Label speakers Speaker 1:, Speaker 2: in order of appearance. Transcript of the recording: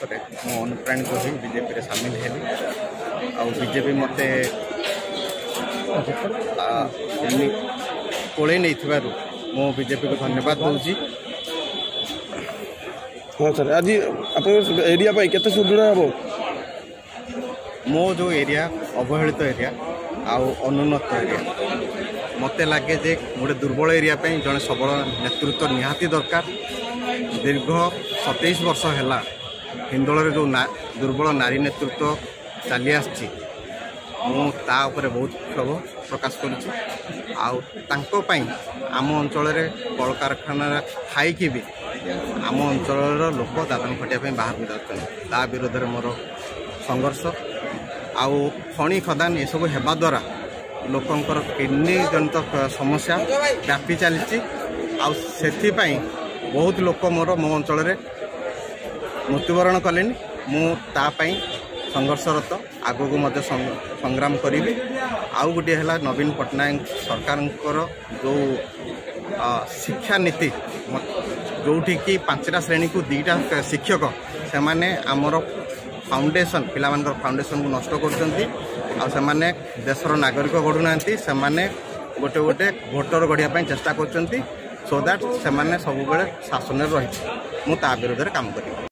Speaker 1: ବର୍ଷରେ ମୁଁ ଅନୁପ୍ରାଣିତ ହୋଇ ବିଜେପିରେ ସାମିଲ ହେଲି। ଆଉ ବିଜେପି ମୋତେ କୋଳେଇ ନେଇଥିବାରୁ ମୁଁ ବିଜେପିକୁ ଧନ୍ୟବାଦ ଦେଉଛି।
Speaker 2: हाँ सर, आज आप एरिया केते सुदृढ़ हम
Speaker 1: मो जो एरिया अवहेलित एरिया आउ अनुन्नत एरिया मते लगे जे गोटे दुर्बल एरिया जड़े सबल नेतृत्व निहाती दरकार। दीर्घ 27 वर्ष है हिंदोल जो दुर्बल नारी नेतृत्व चली आसी मुझे बहुत क्षोभ प्रकाश करूँ। आम अंचल कल कारखाना थाई भी आम अंचल लोक दादन खटिया बाहर को जाता विरोध में मोर संघर्ष आउ खणी खदान ये सब हेबा द्वारा लोकंकर किडनी जनित समस्या व्यापी चली बहुत लोक मोर मो अंचल मृत्युवरण कले मुझे संघर्षरत आगक मध्य संग्राम करी। आउ गोटे है नवीन पट्टनायक सरकार जो शिक्षा नीति जोठी कि 5टा श्रेणी को 2टा शिक्षक से माने आमर फाउंडेशन पिला फाउंडेशन को नष्ट कर देशर नागरिक गढ़ुना से गोटे गोटे भोटर गढ़िया चेष्टा कर सो दैट से सब शासन रही विरोध में काम करी।